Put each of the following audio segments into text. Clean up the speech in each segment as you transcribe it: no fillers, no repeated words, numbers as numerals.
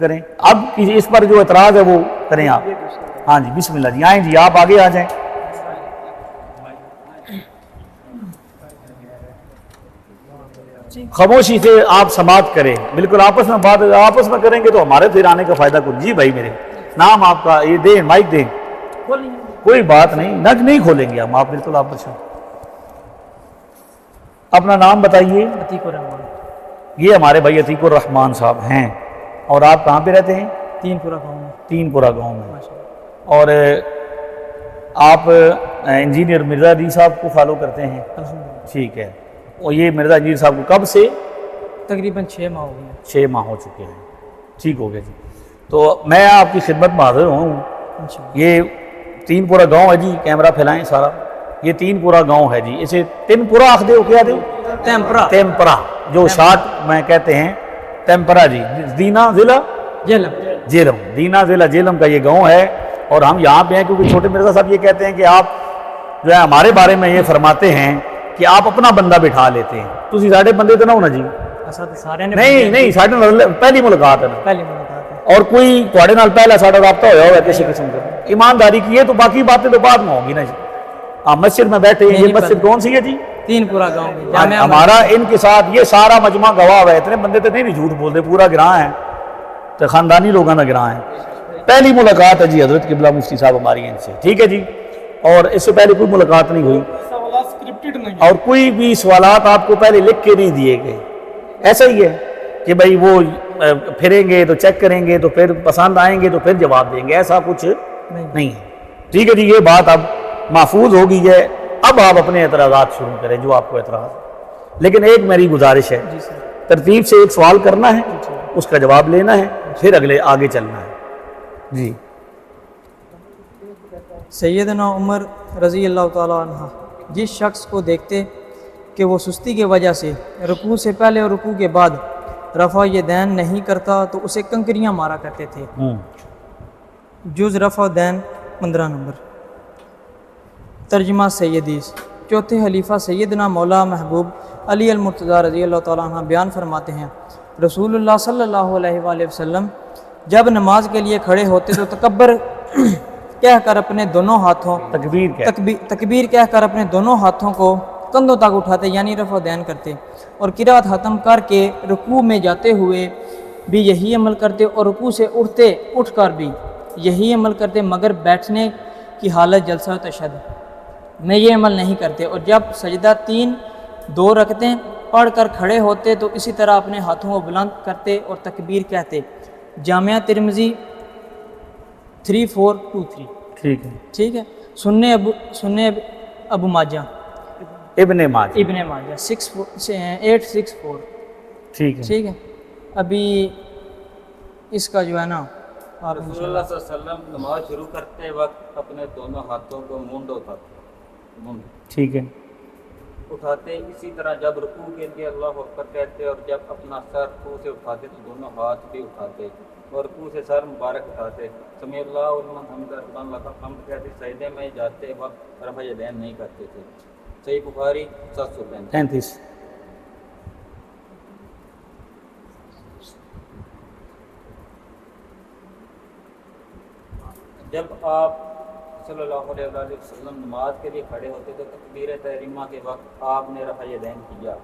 کریں اب اس پر جو اعتراض ہے وہ کریں آپ. ہاں جی بسم اللہ جی آئیں جی آپ آگے آ جائیں. خاموشی سے آپ سماعت کریں بالکل آپس میں بات آپس میں کریں گے تو ہمارے پھر آنے کا فائدہ کچھ. جی بھائی میرے نام آپ کا یہ دیں مائک دیں. کوئی بات نہیں نگ نہیں کھولیں گے ہم آپ بالکل آپس میں. اپنا نام بتائیے. عتیق الرحمان. یہ ہمارے بھائی عتیق الرحمان صاحب ہیں. اور آپ کہاں پہ رہتے ہیں؟ تین پورہ گاؤں میں. تین پورہ گاؤں میں. اور آپ انجینئر مرزا علی صاحب کو فالو کرتے ہیں؟ ٹھیک ہے. اور یہ مرزا علی صاحب کو کب سے؟ تقریباً 6 ماہ ہو گئے. 6 ماہ ہو چکے ہیں. ٹھیک ہو گیا جی. تو میں آپ کی خدمت میں حاضر ہوں. یہ تین پورہ گاؤں ہے جی. کیمرہ پھیلائیں سارا. یہ تین پورہ گاؤں ہے جی. اسے تین پورہ آخ دے ہو کیا دے؟ تیمپرا جو شارٹ میں کہتے ہیں تیمپرا جی. دینا ضلع جیلم. دینا ضلع جیلم کا یہ گاؤں ہے. اور ہم یہاں پہ ہیں کیونکہ چھوٹے مرزا صاحب یہ کہتے ہیں کہ آپ جو ہے ہمارے بارے میں یہ فرماتے ہیں کہ آپ اپنا بندہ بٹھا لیتے ہیں. تو ساڑھے بندے تو نہ ہونا جی. نہیں ساڑھے پہلی ملاقات ہے نا. اور کوئی تھوڑے نال پہلا ساڑھا رابطہ ہوا ہوا کسی قسم کا ایمانداری کی ہے تو باقی باتیں تو بعد میں ہوں گی نا جی. آپ مسجد میں بیٹھے ہیں. یہ مسجد کون سی ہے جی؟ تین پورہ گاؤں. ہمارا ان کے ساتھ یہ سارا مجمع گواہ ہے. اتنے بندے تو نہیں جھوٹ بولتے. پورا گراں ہے تو خاندانی لوگوں کا گراں ہے. پہلی ملاقات ہے جی حضرت قبلہ مفتی صاحب ہماری ان سے. ٹھیک ہے جی. اور اس سے پہلے کوئی ملاقات نہیں ہوئی اور کوئی بھی سوالات آپ کو پہلے لکھ کے نہیں دیے گئے. ایسا ہی ہے کہ بھائی وہ پھریں گے تو چیک کریں گے تو پھر پسند آئیں گے تو پھر جواب دیں گے. ایسا کچھ نہیں ہے. ٹھیک ہے جی. یہ بات اب محفوظ ہو گئی ہے. اب آپ اپنے اعتراضات شروع کریں جو آپ کو اعتراض. لیکن ایک میری گزارش ہے ترتیب سے ایک سوال کرنا ہے اس کا جواب لینا ہے پھر آگے چلنا ہے. جی. سیدنا عمر رضی اللہ تعالیٰ عنہ جس شخص کو دیکھتے کہ وہ سستی کی وجہ سے رکوع سے پہلے اور رکوع کے بعد رفع یدین نہیں کرتا تو اسے کنکریاں مارا کرتے تھے. جز رفع دین 15 نمبر. ترجمہ سیدیس. چوتھے خلیفہ سیدنا مولا محبوب علی المرتضیٰ رضی اللہ تعالیٰ عنہ بیان فرماتے ہیں رسول اللہ صلی اللہ علیہ وآلہ وسلم جب نماز کے لیے کھڑے ہوتے تو تکبر کہہ کر اپنے دونوں ہاتھوں تکبیر کہہ کر اپنے دونوں ہاتھوں کو کندھوں تک اٹھاتے یعنی رفع دین کرتے اور قرات ختم کر کے رکوع میں جاتے ہوئے بھی یہی عمل کرتے اور رکوع سے اٹھ کر بھی یہی عمل کرتے مگر بیٹھنے کی حالت جلسہ تشہد میں یہ عمل نہیں کرتے. اور جب سجدہ 2 رکعتیں پڑھ کر کھڑے ہوتے تو اسی طرح اپنے ہاتھوں کو بلند کرتے اور تکبیر کہتے. جامعہ ترمذی 3423. ٹھیک ہے. سننے ابو ماجہ ابن ماجہ 864. ٹھیک ہے. ابھی اس کا جو ہے نا رسول اللہ صلی اللہ علیہ وسلم نماز شروع کرتے وقت اپنے دونوں ہاتھوں کو ٹھیک ہے اٹھاتے. اسی طرح جب رکوع کے لیے اللہ اکبر کہتے اور جب اپنا سر رکوع سے اٹھاتے تو دونوں ہاتھ بھی اٹھاتے اور رکوع سے سر مبارک اٹھاتے. سمیع اللہ لمن حمدہ ربنا لک الحمد کہتے. سجدے میں جاتے وقت رفع یدین نہیں کرتے تھے. صحیح بخاری 735. جب آپ صلی اللہ علیہ وسلم نماز کے لیے کھڑے ہوتے تو تکبیر تحریمہ کے وقت آپ نے رفع یدین کیا.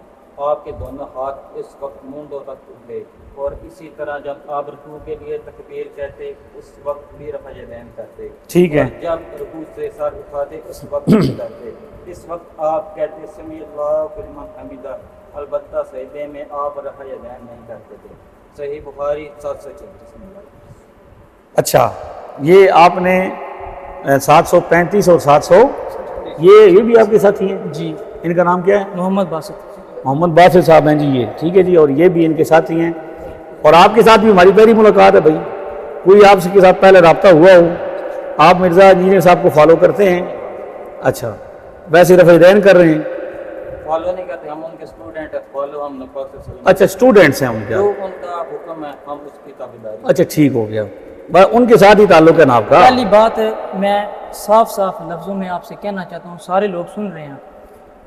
آپ کے دونوں ہاتھ اس وقت مونڈوں تک اٹھے اور اسی طرح جب آپ رکوع کے لیے تکبیر کہتے اس وقت بھی رفع یدین کرتے. ٹھیک ہے. جب رکوع سے سر اٹھاتے اس وقت بھی کرتے. اس وقت آپ کہتے سمیع اللہ لمن حمدہ. البتہ سجدے میں آپ رفع یدین نہیں کرتے تھے. صحیح بخاری 734. اچھا یہ آپ نے 735 اور 700 یہ بھی آپ کے ساتھی ہیں جی. ان کا نام کیا ہے؟ محمد باسط صاحب ہیں جی. یہ ٹھیک ہے جی. اور یہ بھی ان کے ساتھی ہیں. اور آپ کے ساتھ بھی ہماری پہلی ملاقات ہے بھائی. کوئی آپ کے ساتھ پہلے رابطہ ہوا ہو؟ آپ مرزا انجینئر صاحب کو فالو کرتے ہیں؟ اچھا ویسے رفع یدین کر رہے ہیں؟ فالو نہیں کرتے ہم ان کے اسٹوڈنٹ ہیں. فالو ہم نبی صلی اللہ علیہ وسلم. اچھا اسٹوڈنٹس ہیں ان کے. جو ان کا حکم ہے ہم اس کی تابعداری. اچھا ٹھیک ہو گیا. ان کے ساتھ ہی تعلق ہے نا آپ کا؟ پہلی بات میں صاف لفظوں میں آپ سے کہنا چاہتا ہوں سارے لوگ سن رہے ہیں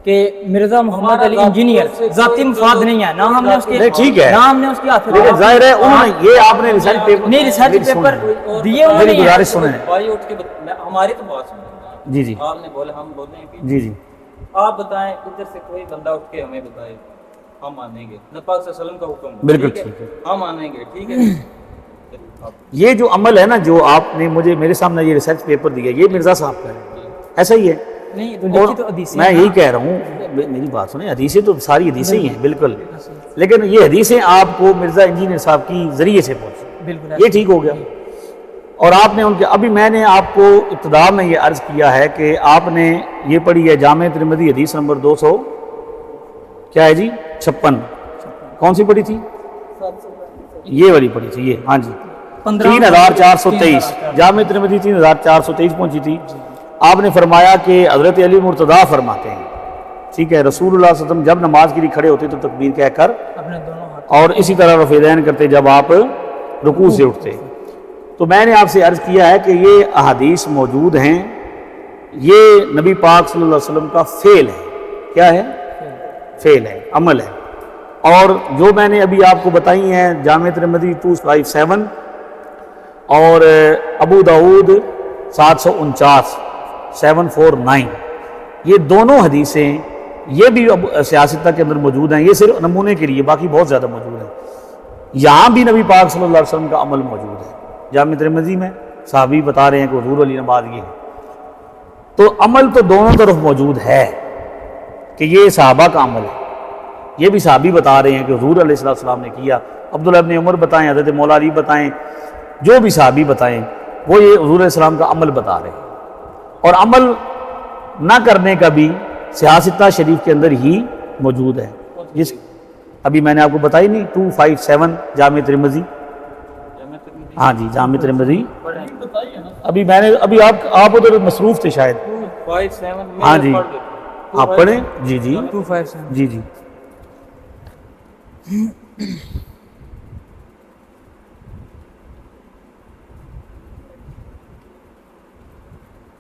کہ مرزا محمد علی انجینئر ذاتی مفاد نہیں ہے، نہ ہم نے اس کے نہیں ٹھیک ہے، نہ ہم نے اس کے ہاتھ لیکن ظاہر ہے انہوں نے یہ آپ نے ریسرچ پیپر نہیں ریسرچ پیپر دیے انہوں میری نے، گزارش سنیں بھائی اٹھ کے ہماری تو بات سنیں، جی جی آپ نے بولے ہم بولیں کہ جی جی آپ بتائیں، ادھر سے کوئی بندہ اٹھ کے ہمیں بتائے، ہم مانیں گے، نبی پاک صلی اللہ علیہ وسلم کا حکم ہے، بالکل ٹھیک ہے؟ ٹھیک ہے، ہم مانیں گے، ٹھیک ہے؟ یہ جو عمل ہے نا جو آپ نے مجھے میرے سامنے یہ ریسرچ پیپر دیا یہ مرزا صاحب کا ہے، ایسا ہی ہے، نہیں تو اور لکھی تو حدیثیں میں ہیں یہی نا۔ کہہ رہا ہوں میری بات سنیں، حدیثیں تو ساری حدیثیں ہی ہیں بالکل، لیکن یہ حدیثیں آپ کو مرزا انجینئر صاحب کی ذریعے سے پہنچی، بالکل یہ ٹھیک ہو گیا، اور آپ نے ان کے ابھی میں نے آپ کو ابتدا میں یہ عرض کیا ہے کہ آپ نے یہ پڑھی ہے جامع ترمذی حدیث نمبر 200 کیا ہے جی 56، کون سی پڑھی تھی؟ یہ والی پڑھی تھی، یہ ہاں جی 3423 جامع ترمذی 3423 پہنچی تھی۔ آپ نے فرمایا کہ حضرت علی مرتضیٰ فرماتے ہیں، ٹھیک ہے، رسول اللہ صلی اللہ علیہ وسلم جب نماز کے لیے کھڑے ہوتے تو تکبیر کہہ کر اپنے دونوں ہاتھ، اور اسی طرح رفع یدین کرتے جب آپ رکوع سے اٹھتے۔ تو میں نے آپ سے عرض کیا ہے کہ یہ احادیث موجود ہیں، یہ نبی پاک صلی اللہ علیہ وسلم کا فعل ہے، کیا ہے؟ فعل ہے، عمل ہے، اور جو میں نے ابھی آپ کو بتائی ہیں جامع ترمذی 257 اور ابو داؤد 749 749 یہ دونوں حدیثیں یہ بھی سیاستہ کے اندر موجود ہیں، یہ صرف نمونے کے لیے، باقی بہت زیادہ موجود ہیں۔ یہاں بھی نبی پاک صلی اللہ علیہ وسلم کا عمل موجود ہے، جامع ترمذی میں صحابی بتا رہے ہیں کہ حضور علی نماز یہ ہے، تو عمل تو دونوں طرف موجود ہے کہ یہ صحابہ کا عمل ہے، یہ بھی صحابی بتا رہے ہیں کہ حضور علیہ السلام نے کیا، عبداللہ ابن عمر بتائیں، حضرت مولا علی بتائیں، جو بھی صحابی بتائیں وہ یہ حضور علیہ السلام کا عمل بتا رہے ہیں، اور عمل نہ کرنے کا بھی سیاستہ شریف کے اندر ہی موجود ہے، جس ابھی میں نے آپ کو بتائی نہیں 257 جامع ترمذی، ہاں جی جامع ترمذی، ابھی میں نے ابھی آپ ادھر مصروف تھے شاید، 257 ہاں جی آپ پڑھیں، جی جی 257 جی جی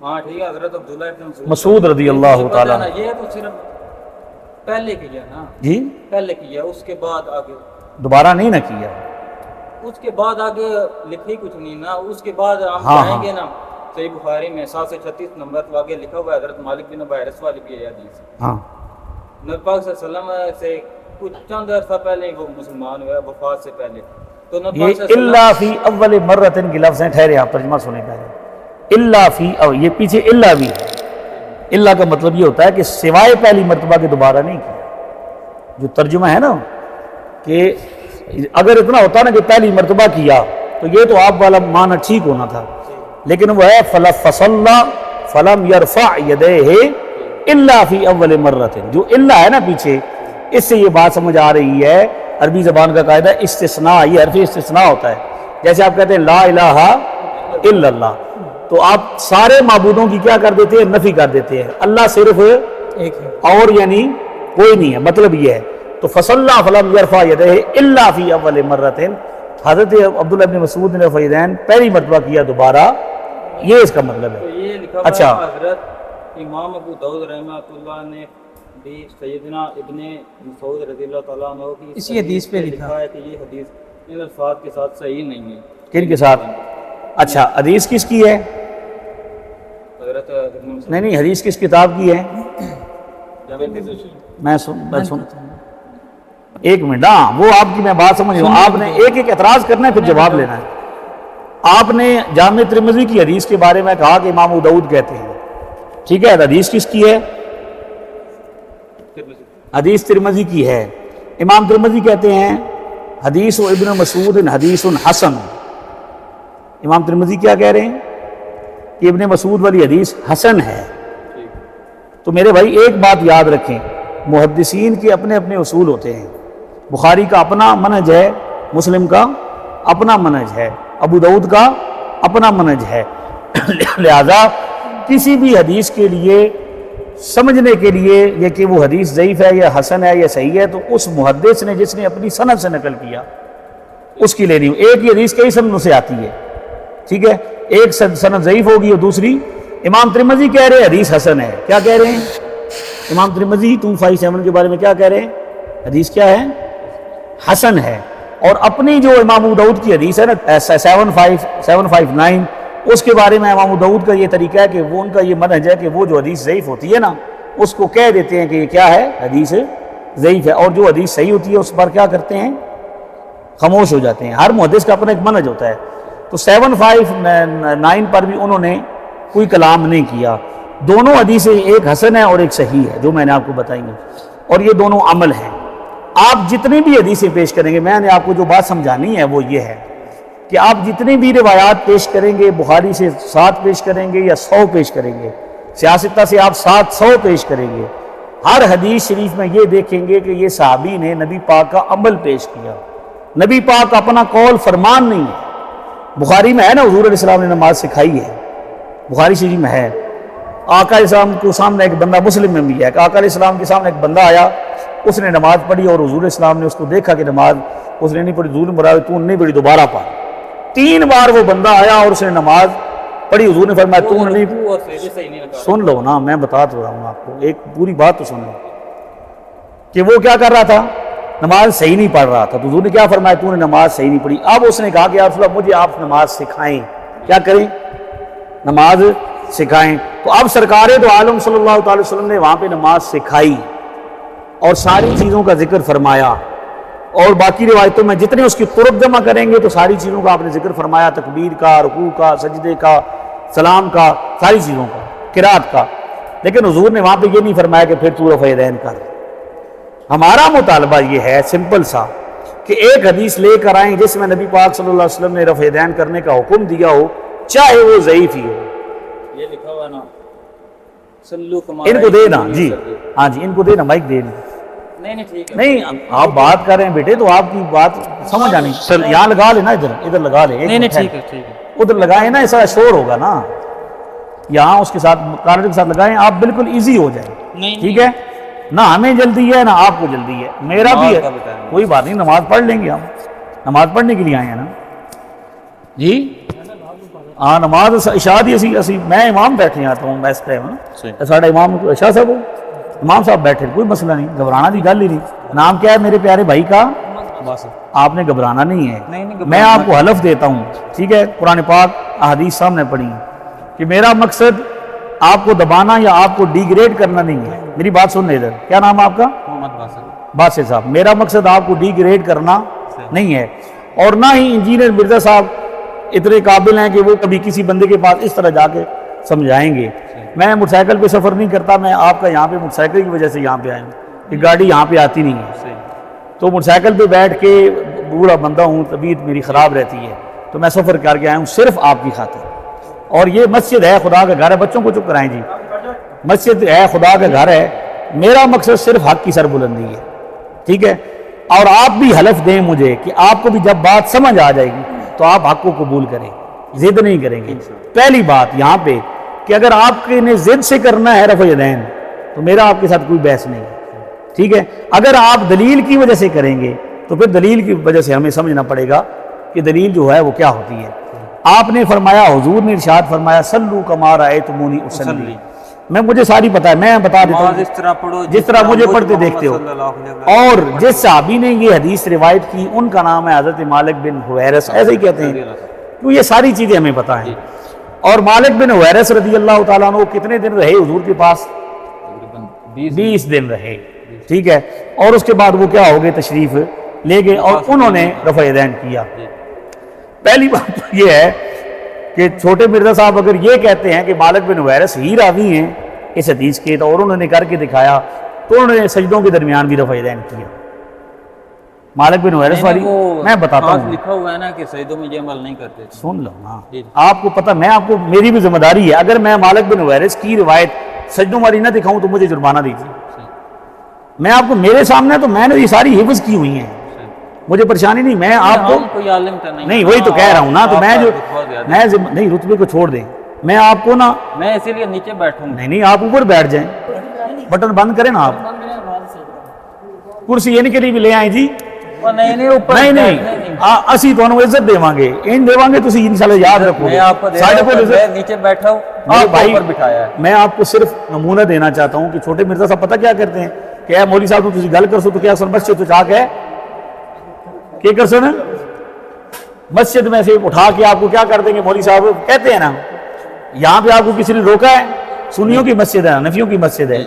ہاں ٹھیک ہے، حضرت عبداللہ ابن مسعود رضی اللہ تعالیٰ عنہ، یہ تو صرف پہلے کیا نا، جی پہلے کیا، اس کے بعد آگے، دوبارہ نہیں نہ کیا، اس کے بعد آگے لکھی کچھ نہیں نا، اس کے بعد ہم ہاں، جائیں گے نا صحیح بخاری میں 736 نمبر تو آگے لکھا ہوا ہے حضرت مالک بن بحیرس والی بھی ہے حدیث، ہاں نبی پاک صلی اللہ علیہ وسلم سے کچھ چند عرصہ پہلے ہی وہ مسلمان ہوئے، وفات سے پہلے، تو نبی پاک یہ صلی اللہ اللہ فی اول مرتن کے لفظ ہیں، ٹھہرے آپ ترجمہ سنیں پہلے، اللہ فی یہ پیچھے اللہ بھی ہے، اللہ کا مطلب یہ ہوتا ہے کہ سوائے پہلی مرتبہ کے دوبارہ نہیں کیا، جو ترجمہ ہے نا کہ اگر اتنا ہوتا نا کہ پہلی مرتبہ کیا تو یہ تو آپ والا معنی ٹھیک ہونا تھا، لیکن وہ ہے فَصَلَّى فَلَمْ يَرْفَعْ يَدَيْهِ إِلَّا فِي أَوَّلِ مَرَّةٍ، جو اللہ ہے نا پیچھے، اس سے یہ بات سمجھ آ رہی ہے، عربی زبان کا قاعدہ استثناء، یہ حرف استثناء ہوتا ہے، جیسے آپ کہتے ہیں لا الہ الا اللہ، تو آپ سارے معبودوں کی کیا کر دیتے ہیں؟ نفی کر دیتے ہیں، اللہ صرف ایک ہے، اور یعنی کوئی نہیں ہے، مطلب یہ ہے، تو فَصَلَّى فَلَمْ يَرْفَعْ يَدَيْهِ إِلَّا فِي أَوَّلِ مَرَّةٍ، حضرت عبداللہ ابن مسعود نے رفع یدین پہلی مرتبہ کیا دوبارہ، یہ اس کا مطلب تو ہے۔ یہ لکھا ہوا اچھا، ہے حضرت امام ابو داؤد رحمۃ اللہ نے بھی سیدنا ابن مسعود رضی اللہ تعالیٰ عنہ کی اسی حدیث پہ لکھا ہے کہ یہ حدیث ان الفاظ کے ساتھ صحیح نہیں ہے، کن کے ساتھ؟ اچھا حدیث کس کی ہے؟ حضرت ابن مسعود نہیں حدیث کس کتاب کی ہے؟ میں سن ایک منٹ، ہاں وہ آپ کی میں بات سمجھ رہا ہوں، آپ نے ایک ایک اعتراض کرنا ہے پھر جواب لینا ہے۔ آپ نے جامع ترمذی کی حدیث کے بارے میں کہا کہ امام ابو داؤد کہتے ہیں، ٹھیک ہے، حدیث کس کی ہے؟ حدیث ترمذی کی ہے، امام ترمذی کہتے ہیں حدیث ابن مسعود حدیث حسن، امام ترمذی کیا کہہ رہے ہیں کہ ابن مسعود والی حدیث حسن ہے۔ تو میرے بھائی ایک بات یاد رکھیں، محدثین کے اپنے اپنے اصول ہوتے ہیں، بخاری کا اپنا منہج ہے، مسلم کا اپنا منہج ہے، ابو داؤد کا اپنا منہج ہے، لہذا کسی بھی حدیث کے لیے سمجھنے کے لیے یہ کہ وہ حدیث ضعیف ہے یا حسن ہے یا صحیح ہے، تو اس محدث نے جس نے اپنی سند سے نقل کیا اس کی لینی ہو۔ ایک ہی حدیث کئی سندوں سے آتی ہے، ٹھیک ہے، ایک سند ضعیف ہوگی اور دوسری، امام ترمذی کہہ رہے ہیں حدیث حسن ہے، کیا کہہ رہے ہیں؟ امام ترمذی 257 کے بارے میں کیا کہہ رہے ہیں؟ حدیث کیا ہے؟ حسن ہے. اور اپنی جو امام ابو داؤد کی حدیث ہے نا 759 اس کے بارے میں امام ابو داؤد کا یہ طریقہ ہے کہ وہ ان کا یہ منہج ہے کہ وہ جو حدیث ضعیف ہوتی ہے نا اس کو کہہ دیتے ہیں کہ یہ کیا ہے؟ حدیث ضعیف ہے. اور جو حدیث صحیح ہوتی ہے اس پر کیا کرتے ہیں؟ خاموش ہو جاتے ہیں. ہر محدث کا اپنا ایک منہج ہوتا ہے. تو 759 پر بھی انہوں نے کوئی کلام نہیں کیا. دونوں حدیثیں ایک حسن ہے اور ایک صحیح ہے جو میں نے آپ کو بتائیں گے, اور یہ دونوں عمل ہیں. آپ جتنی بھی حدیثیں پیش کریں گے, میں نے آپ کو جو بات سمجھانی ہے وہ یہ ہے کہ آپ جتنی بھی روایات پیش کریں گے, بخاری سے 7 پیش کریں گے یا 100 پیش کریں گے, سیاستہ سے آپ 700 پیش کریں گے, ہر حدیث شریف میں یہ دیکھیں گے کہ یہ صحابی نے نبی پاک کا عمل پیش کیا. نبی پاک اپنا قول فرمان نہیں ہے. بخاری میں ہے نا حضور علیہ السلام نے نماز سکھائی ہے, بخاری شریف میں ہے. آقا علیہ السلام کو سامنے ایک بندہ, مسلم میں بھی ہے کہ آقا علیہ السلام کے سامنے ایک بندہ آیا, اس نے نماز پڑھی اور حضور علیہ السلام نے اس کو دیکھا کہ نماز اس نے نہیں پڑھی. حضور نے بولا تو نہیں پڑھی, دوبارہ پڑھ. 3 بار وہ بندہ آیا اور اس نے نماز پڑھی. حضور نے فرمایا تو نہیں. سن لو نا, میں بتا تو رہا ہوں آپ کو, ایک پوری بات تو سن لو کہ وہ کیا کر رہا تھا, نماز صحیح نہیں پڑھ رہا تھا. تو حضور نے کیا فرمایا, تو نے نماز صحیح نہیں پڑھی. اب اس نے کہا کہ یا رسول اللہ مجھے آپ نماز سکھائیں. کیا کریں؟ نماز سکھائیں. تو اب سرکار دو عالم صلی اللہ تعالی وسلم نے وہاں پہ نماز سکھائی اور ساری چیزوں کا ذکر فرمایا, اور باقی روایتوں میں جتنے اس کی طرق جمع کریں گے تو ساری چیزوں کا آپ نے ذکر فرمایا, تکبیر کا, رکوع کا, سجدے کا, سلام کا, ساری چیزوں کا, قرات کا. لیکن حضور نے وہاں پہ یہ نہیں فرمایا کہ پھر تو رفع یدین کر. ہمارا مطالبہ یہ ہے سمپل سا کہ ایک حدیث لے کر آئیں جس میں نبی پاک صلی اللہ علیہ وسلم نے رفع یدین کرنے کا حکم دیا ہو, چاہے وہ ضعیف ہی ہو. یہ لکھا ہوا نا سلو کما, ان کو دے نا جی, ہاں جی ان کو دے نا, مائک دے نا. نہیں ٹھیک ہے, نہیں آپ بات کر رہے ہیں بیٹے تو آپ کی بات سمجھ آنی. یہاں لگا لے نا, ادھر لگا لے. نہیں ٹھیک ہے ٹھیک ہے, ادھر لگائیں نا, ایسا شور ہوگا نا. یہاں اس کے ساتھ کارڈ کے ساتھ لگائیں, آپ بالکل ایزی ہو جائیں. ٹھیک ہے, نہ ہمیں جلدی ہے نہ آپ کو جلدی ہے, میرا بھی ہے, کوئی بات نہیں, نماز پڑھ لیں گے ہم, نماز پڑھنے کے لیے آئے ہیں نا جی. ہاں نماز عشاء دی اسی میں امام بیٹھے آتا ہوں میں اس ٹائم نا, ساڑھا امام عشاء صاحب امام صاحب بیٹھے, کوئی مسئلہ نہیں, گھبرانا دی گل ہی نہیں. نام کیا ہے میرے پیارے بھائی کا؟ آپ نے گھبرانا نہیں ہے, میں آپ کو حلف دیتا ہوں, ٹھیک ہے, قرآن پاک احادیث سامنے پڑھی کہ میرا مقصد آپ کو دبانا یا آپ کو ڈیگریڈ کرنا نہیں ہے. میری بات سن لے ادھر, کیا نام ہے آپ کا؟ محمد باسط صاحب. میرا مقصد آپ کو ڈیگریڈ کرنا نہیں ہے, اور نہ ہی انجینئر مرزا صاحب اتنے قابل ہیں کہ وہ کبھی کسی بندے کے پاس اس طرح جا کے سمجھائیں گے. میں موٹر سائیکل پہ سفر نہیں کرتا, میں آپ کا یہاں پہ موٹر سائیکل کی وجہ سے یہاں پہ آیا ہوں, کہ گاڑی یہاں پہ آتی نہیں ہے. تو موٹر سائیکل پہ بیٹھ کے بوڑھا بندہ ہوں, طبیعت میری خراب رہتی ہے, تو میں سفر کر کے آیا ہوں صرف آپ کی خاطر. اور یہ مسجد ہے, خدا کا گھر ہے, بچوں کو چپ کرائیں جی, مسجد ہے, خدا کا گھر ہے. میرا مقصد صرف حق کی سربلندی ہے, ٹھیک ہے. اور آپ بھی حلف دیں مجھے کہ آپ کو بھی جب بات سمجھ آ جائے گی تو آپ حق کو قبول کریں, ضد نہیں کریں گے. پہلی بات یہاں پہ کہ اگر آپ نے ضد سے کرنا ہے رفع یدین تو میرا آپ کے ساتھ کوئی بحث نہیں ہے, ٹھیک ہے. اگر آپ دلیل کی وجہ سے کریں گے تو پھر دلیل کی وجہ سے ہمیں سمجھنا پڑے گا کہ دلیل جو ہے وہ کیا ہوتی ہے. آپ نے فرمایا, حضور نے ارشاد فرمایا, صلو کما رأیتمونی اصلی. میں مجھے ساری پتہ ہے, میں بتا دیتا ہوں جس طرح مجھے پڑھتے دیکھتے ہو. اور جس صحابی نے یہ حدیث روایت کی ان کا نام ہے حضرت مالک بن حویرث, ایسے ہی کہتے ہیں, تو یہ ساری چیزیں ہمیں پتہ ہیں. اور مالک بن حویرث رضی اللہ تعالیٰ عنہ کتنے دن رہے حضور کے پاس؟ 20 دن رہے, ٹھیک ہے. اور اس کے بعد وہ کیا ہو گئے, تشریف لے گئے اور انہوں نے رفع یدین کیا. پہلی بات یہ ہے کہ چھوٹے مرزا صاحب اگر یہ کہتے ہیں کہ مالک بن حویرث ہی راوی ہیں اس حدیث کے, تو اور انہوں نے کر کے دکھایا, تو انہوں نے سجدوں کے درمیان بھی رفع یدین کیا. مالک بن حویرث والی میں بتاتا ہوں, لکھا ہوا ہے نا کہ سجدوں میں یہ عمل نہیں کرتے. سن لو نا, آپ کو پتہ, میں آپ کو, میری بھی ذمہ داری ہے, اگر میں مالک بن حویرث کی روایت سجدوں والی نہ دکھاؤں تو مجھے جرمانہ دیجیے. میں آپ کو, میرے سامنے تو میں نے یہ ساری حفظ کی ہوئی ہیں, مجھے پریشانی نہیں. میں آپ کو نہیں, وہی تو کہہ رہا ہوں نا, تو میں جو نہیں, رتبے کو چھوڑ دیں, میں آپ کو نا, میں اسی لیے نیچے بیٹھوں. نہیں آپ اوپر بیٹھ جائیں, بٹن بند کریں نا, آپ کرسی ان کے لیے بھی لے آئیں جی. نہیں اسی تمہیں عزت دیوانگے ان دیوانگے تسی انشاءاللہ یاد رکھو میں آپ کو دے رہا ہوں، میں نیچے بیٹھا ہوں، میرے آپ بھائی اوپر بٹھایا ہے۔ میں آپ کو صرف نمونہ دینا چاہتا ہوں کہ چھوٹے مرزا صاحب پتہ کیا کرتے ہیں کہ اے مولوی صاحب تسی گل کرسو تو کیا سن مسجد تو چاک ہے کیا کرسو نا مسجد میں سے اٹھا کے آپ کو کیا کر دیں گے مولوی صاحب کہتے ہیں نا یہاں پہ آپ کو کسی نے روکا ہے سنیوں کی مسجد ہے نفیوں کی مسجد ہے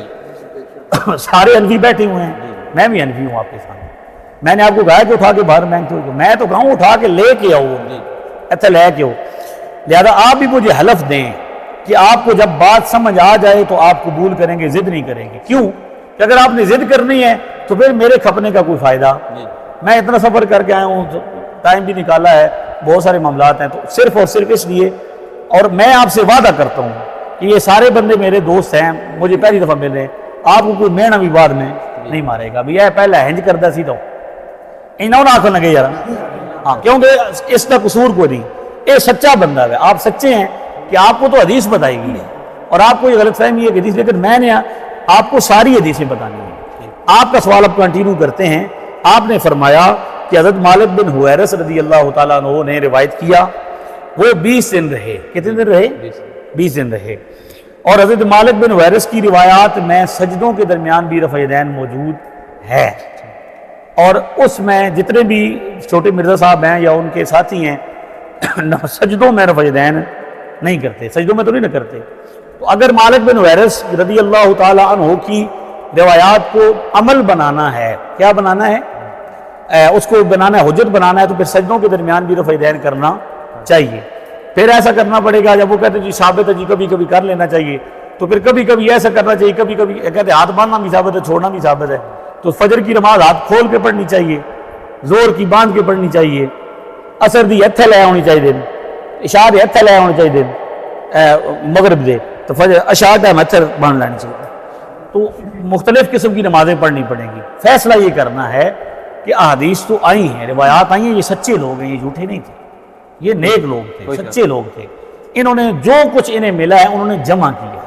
سارے انفی بیٹھے ہوئے ہیں میں بھی انفی ہوں آپ کے سامنے میں نے آپ کو کہا کہ اٹھا کے باہر میں تو کہوں اٹھا کے لے کے آؤ ایسا لے کے ہو لہذا آپ بھی مجھے حلف دیں کہ آپ کو جب بات سمجھ آ جائے تو آپ قبول کریں گے ضد نہیں کریں گے کیوں کہ اگر آپ نے ضد کرنی ہے تو پھر میرے کھپنے کا کوئی فائدہ میں اتنا سفر کر کے آیا ہوں ٹائم بھی نکالا ہے بہت سارے معاملات ہیں تو صرف اور صرف اس لیے اور میں آپ سے وعدہ کرتا ہوں کہ یہ سارے بندے میرے دوست ہیں مجھے پہلی دفعہ مل رہے ہیں آپ کو کوئی مینا بھی بعد میں نہیں مارے گا بھی یہ پہلے ہنج کردہ سی تو انہوں نے آنکھوں لگے یار ہاں کیونکہ اس کا قصور کوئی نہیں یہ سچا بندہ ہے آپ سچے ہیں کہ آپ کو تو حدیث بتائی گئی ہے اور آپ کو یہ غلط فہمی ہے کہ حدیث لیکن میں نے آپ کو ساری حدیثیں بتانی ہیں آپ کا سوال اب کنٹینیو کرتے ہیں آپ نے فرمایا کہ حضرت مالک بن حویرث رضی اللہ تعالیٰ عنہ نے روایت کیا وہ 20 دن رہے کتنے دن رہے 20 دن رہے اور حضرت مالک بن حویرث کی روایات میں سجدوں کے درمیان بھی رفع یدین موجود ہے اور اس میں جتنے بھی چھوٹے مرزا صاحب ہیں یا ان کے ساتھی ہیں سجدوں میں رفع یدین نہیں کرتے سجدوں میں تو نہیں کرتے تو اگر مالک بن حویرث رضی اللہ تعالیٰ عنہ کی روایات کو عمل بنانا ہے کیا بنانا ہے اس کو بنانا ہے حجت بنانا ہے تو پھر سجدوں کے درمیان بھی رفع یدین کرنا چاہیے پھر ایسا کرنا پڑے گا جب وہ کہتے ہیں جی ثابت ہے جی کبھی کبھی کر لینا چاہیے تو پھر کبھی کبھی ایسا کرنا چاہیے کبھی کبھی کہتے ہیں ہاتھ باندھنا بھی ثابت ہے چھوڑنا بھی ثابت ہے تو فجر کی نماز ہاتھ کھول کے پڑھنی چاہیے زور کی باندھ کے پڑھنی چاہیے اثر دی ہتھے لے ہونی چاہیے عشاء دے ہتھے لے ہونے چاہیے مغرب دے تو فجر عشاء ٹائم ہتھے باندھ لینی چاہیے تو مختلف قسم کی نمازیں پڑھنی پڑیں گی فیصلہ یہ کرنا ہے کہ احادیث تو آئی ہیں روایات آئی ہیں یہ سچے لوگ ہیں یہ جھوٹے نہیں تھے یہ نیک لوگ تھے سچے لوگ تھے انہوں نے جو کچھ انہیں ملا ہے انہوں نے جمع کیا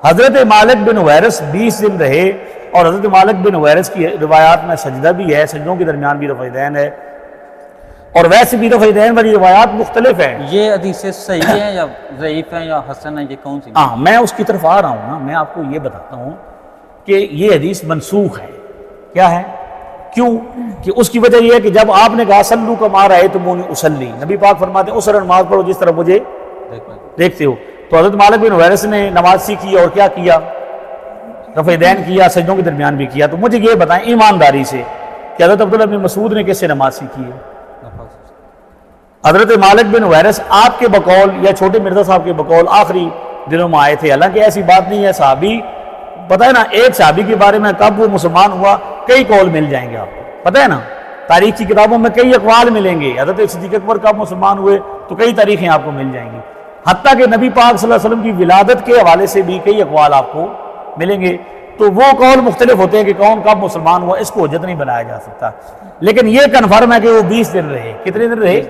حضرت مالک بن حویرث 20 دن رہے اور حضرت مالک بن حویرث کی روایات میں سجدہ بھی ہے سجدوں کے درمیان بھی رفع یدین ہے اور ویسے بھی رفع یدین والی روایات مختلف ہیں یہ حدیثیں صحیح ہیں یا ضعیف ہیں یا حسن ہیں یہ کون سی ہاں میں اس کی طرف آ رہا ہوں نا میں آپ کو یہ بتاتا ہوں کہ یہ حدیث منسوخ ہے کیا ہے کیوں کہ اس کی وجہ یہ ہے کہ جب آپ نے کہا صلو کما رأیتمونی اصلی نبی پاک فرماتے ہیں اس طرح نماز پڑھو جس طرح مجھے دیکھتے ہو تو حضرت مالک بن حویرث نے نماز سیکھی اور کیا کیا رفع یدین کیا سجدوں کے درمیان بھی کیا تو مجھے یہ بتائیں ایمانداری سے کہ حضرت عبداللہ بن مسعود نے کس سے نماز سیکھی ہے حضرت مالک بن حویرث آپ کے بقول یا چھوٹے مرزا صاحب کے بقول آخری دنوں میں آئے تھے حالانکہ ایسی بات نہیں ہے صحابی پتہ ہے نا ایک صحابی کے بارے میں کب وہ مسلمان ہوا کئی قول مل جائیں گے آپ کو پتہ ہے نا تاریخ کی کتابوں میں کئی اقوال ملیں گے حضرت صدیق اکبر کب مسلمان ہوئے تو کئی تاریخیں آپ کو مل جائیں گی حتیٰ کہ نبی پاک صلی اللہ علیہ وسلم کی ولادت کے حوالے سے بھی کئی اقوال آپ کو ملیں گے تو وہ قول مختلف ہوتے ہیں کہ کون کب مسلمان ہوا اس کو حجت نہیں بنایا جا سکتا لیکن یہ کنفرم ہے کہ وہ 20 دن رہے کتنے دن رہے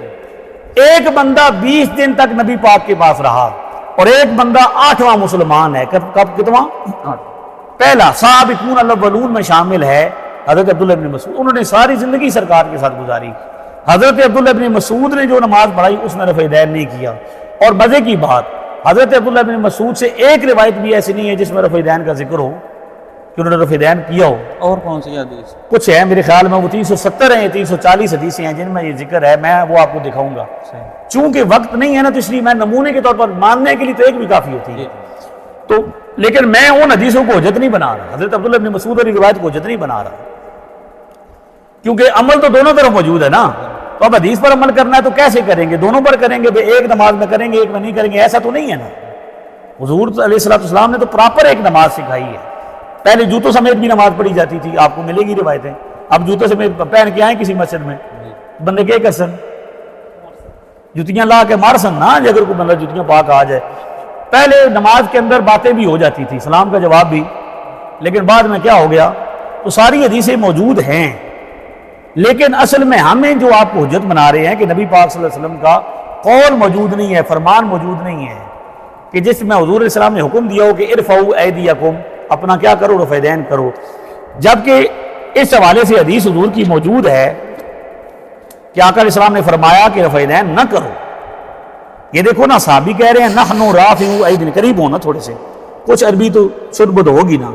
ایک بندہ 20 دن تک نبی پاک کے پاس رہا اور ایک بندہ 8واں مسلمان ہے کب کتواں پہلا سابقون الاولون میں شامل ہے حضرت عبداللہ ابن مسعود انہوں نے ساری زندگی سرکار کے ساتھ گزاری حضرت عبداللہ ابن مسعود نے جو نماز پڑھائی اس میں رفع یدین نہیں کیا اور مزے کی بات حضرت عبداللہ ابن مسعود سے ایک روایت بھی ایسی نہیں ہے جس میں رفع یدین کا ذکر ہو کہ انہوں نے رفع یدین کیا ہو اور کون سی حدیث کچھ ہے میرے خیال میں وہ 370 ہیں 340 حدیثیں ہیں جن میں یہ ذکر ہے میں وہ آپ کو دکھاؤں گا چونکہ وقت نہیں ہے نا تو اس لیے میں نمونے کے طور پر ماننے کے لیے تو ایک بھی کافی ہوتی ہے تو لیکن میں ان حدیثوں کو حجت نہیں بنا رہا حضرت عبداللہ ابن مسعود والی روایت کو حجت نہیں بنا رہا کیونکہ عمل تو دونوں طرف موجود ہے نا تو اب حدیث پر عمل کرنا ہے تو کیسے کریں گے دونوں پر کریں گے ایک نماز میں کریں گے ایک میں نہیں کریں گے ایسا تو نہیں ہے نا حضور علیہ السلام نے تو پراپر ایک نماز سکھائی ہے پہلے جوتوں سمیت بھی نماز پڑھی جاتی تھی آپ کو ملے گی روایتیں اب جوتوں سمیت پہن کے آئیں کسی مسجد میں بندے کیا کر سن جوتیاں لا کے مار سن نا اگر کوئی بندہ جوتیاں پا کے آ جائے پہلے نماز کے اندر باتیں بھی ہو جاتی تھی سلام کا جواب بھی لیکن بعد میں کیا ہو گیا تو ساری حدیثیں موجود ہیں لیکن اصل میں ہمیں جو آپ کو حجت بنا رہے ہیں کہ نبی پاک صلی اللہ علیہ وسلم کا قول موجود نہیں ہے فرمان موجود نہیں ہے کہ جس میں حضور علیہ السلام نے حکم دیا ہو کہ ارفعوا ایدیکم اپنا کیا کرو رفع یدین کرو جبکہ اس حوالے سے حدیث حضور کی موجود ہے کہ آقا علیہ السلام نے فرمایا کہ رفع یدین نہ کرو. یہ دیکھو نا صحابی کہہ رہے ہیں نحن رافعو ایدینا، قریب ہونا تھوڑے سے، کچھ عربی تو شربت ہوگی نا.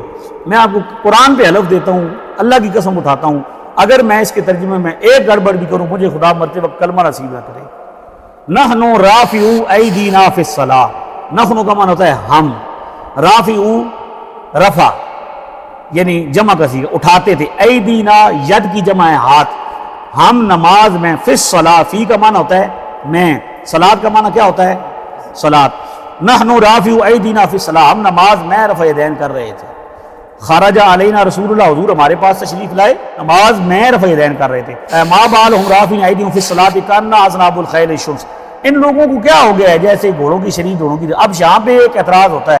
میں آپ کو قرآن پہ حلف دیتا ہوں، اللہ کی قسم اٹھاتا ہوں، اگر میں اس کے ترجمے میں ایک گڑبڑ بھی کروں مجھے خدا مرتے وقت کلمہ نصیب نہ کرے. نحن رافعو ایدینا فی الصلاۃ، نحن کا معنی ہوتا ہے ہم، رافعو رفع یعنی جمع کا صیغہ، اٹھاتے تھے، ایدینا ید کی جمع ہے ہاتھ، ہم نماز میں فی الصلاۃ، فی کا معنی ہوتا ہے میں، صلاۃ کا معنی کیا ہوتا ہے صلاۃ. نحن رافعو ایدینا فی الصلاۃ، ہم نماز میں رفع یدین کر رہے تھے. خرج علینا رسول اللہ، حضور ہمارے پاس تشریف لائے، نماز میں رفع یدین کر رہے تھے. ما بالہم رافعین ایدیہم فی الصلاۃ کانہا اذناب الخیل الشمس، ان لوگوں کو کیا ہو گیا ہے جیسے گھوڑوں کی شرید گھوڑوں کی. اب یہاں پہ ایک اعتراض ہوتا ہے